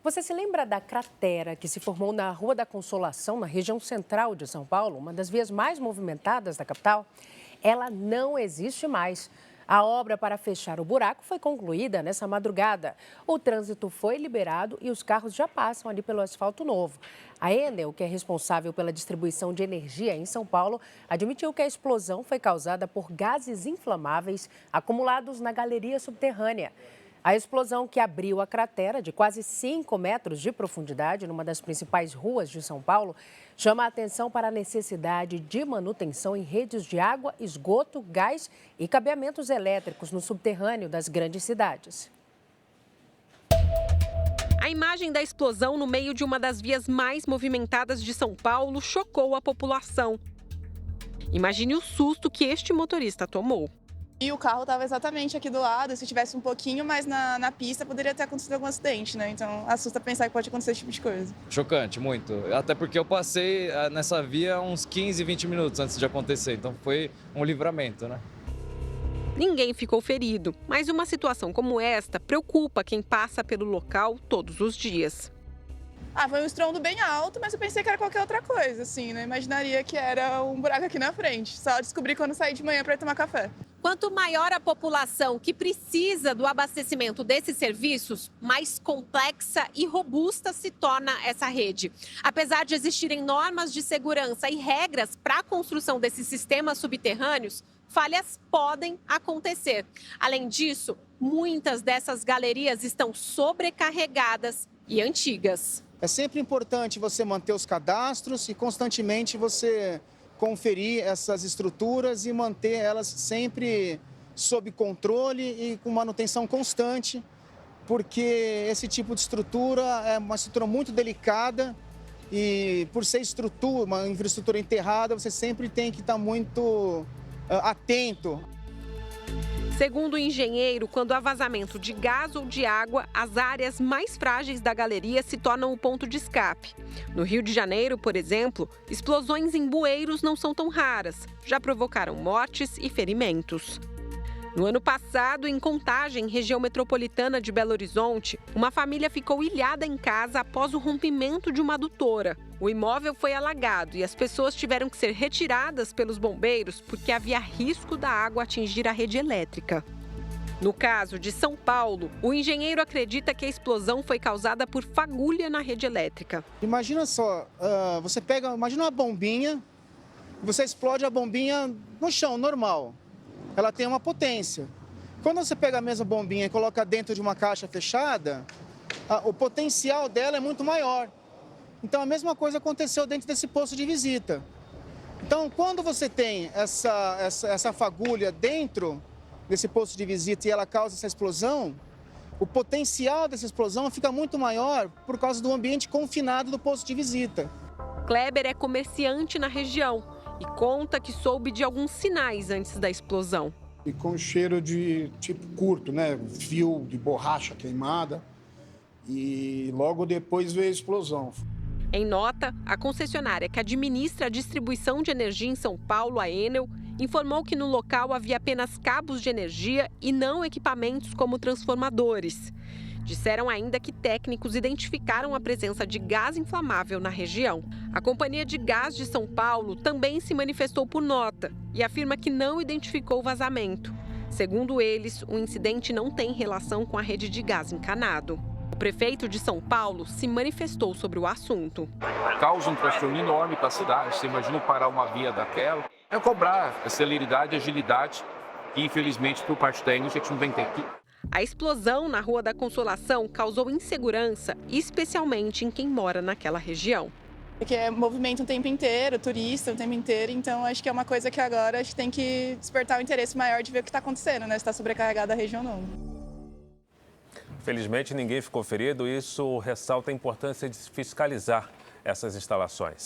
Você se lembra da cratera que se formou na Rua da Consolação, na região central de São Paulo, uma das vias mais movimentadas da capital? Ela não existe mais. A obra para fechar o buraco foi concluída nessa madrugada. O trânsito foi liberado e os carros já passam ali pelo asfalto novo. A Enel, que é responsável pela distribuição de energia em São Paulo, admitiu que a explosão foi causada por gases inflamáveis acumulados na galeria subterrânea. A explosão que abriu a cratera de quase 5 metros de profundidade numa das principais ruas de São Paulo chama a atenção para a necessidade de manutenção em redes de água, esgoto, gás e cabeamentos elétricos no subterrâneo das grandes cidades. A imagem da explosão no meio de uma das vias mais movimentadas de São Paulo chocou a população. Imagine o susto que este motorista tomou. E o carro estava exatamente aqui do lado, se tivesse um pouquinho mais na pista, poderia ter acontecido algum acidente, né? Então, assusta pensar que pode acontecer esse tipo de coisa. Chocante, muito. Até porque eu passei nessa via uns 15, 20 minutos antes de acontecer, então foi um livramento, né? Ninguém ficou ferido, mas uma situação como esta preocupa quem passa pelo local todos os dias. Foi um estrondo bem alto, mas eu pensei que era qualquer outra coisa, assim, não imaginaria que era um buraco aqui na frente. Só descobri quando saí de manhã para ir tomar café. Quanto maior a população que precisa do abastecimento desses serviços, mais complexa e robusta se torna essa rede. Apesar de existirem normas de segurança e regras para a construção desses sistemas subterrâneos, falhas podem acontecer. Além disso, muitas dessas galerias estão sobrecarregadas e antigas. É sempre importante você manter os cadastros e constantemente você conferir essas estruturas e manter elas sempre sob controle e com manutenção constante, porque esse tipo de estrutura é uma estrutura muito delicada e por ser uma infraestrutura enterrada, você sempre tem que estar muito atento. Segundo o engenheiro, quando há vazamento de gás ou de água, as áreas mais frágeis da galeria se tornam o ponto de escape. No Rio de Janeiro, por exemplo, explosões em bueiros não são tão raras. Já provocaram mortes e ferimentos. No ano passado, em Contagem, região metropolitana de Belo Horizonte, uma família ficou ilhada em casa após o rompimento de uma adutora. O imóvel foi alagado e as pessoas tiveram que ser retiradas pelos bombeiros porque havia risco da água atingir a rede elétrica. No caso de São Paulo, o engenheiro acredita que a explosão foi causada por fagulha na rede elétrica. Imagina só, imagina uma bombinha, você explode a bombinha no chão, normal. Ela tem uma potência. Quando você pega a mesma bombinha e coloca dentro de uma caixa fechada, o potencial dela é muito maior. Então, a mesma coisa aconteceu dentro desse posto de visita. Então, quando você tem essa fagulha dentro desse posto de visita e ela causa essa explosão, o potencial dessa explosão fica muito maior por causa do ambiente confinado do posto de visita. Kleber é comerciante na região e conta que soube de alguns sinais antes da explosão. E com cheiro de tipo curto, né? Fio de borracha queimada. E logo depois veio a explosão. Em nota, a concessionária que administra a distribuição de energia em São Paulo, a Enel, informou que no local havia apenas cabos de energia e não equipamentos como transformadores. Disseram ainda que técnicos identificaram a presença de gás inflamável na região. A Companhia de Gás de São Paulo também se manifestou por nota e afirma que não identificou vazamento. Segundo eles, o incidente não tem relação com a rede de gás encanado. O prefeito de São Paulo se manifestou sobre o assunto. Causa um transtorno enorme para a cidade. Você imagina parar uma via daquela? É cobrar a celeridade e agilidade que, infelizmente, por parte técnica, a gente não vem ter aqui. A explosão na Rua da Consolação causou insegurança, especialmente em quem mora naquela região. Porque é movimento o tempo inteiro, turista o tempo inteiro, então acho que é uma coisa que agora a gente tem que despertar o interesse maior de ver o que está acontecendo, né? Se está sobrecarregada a região ou não. Felizmente ninguém ficou ferido, isso ressalta a importância de fiscalizar essas instalações.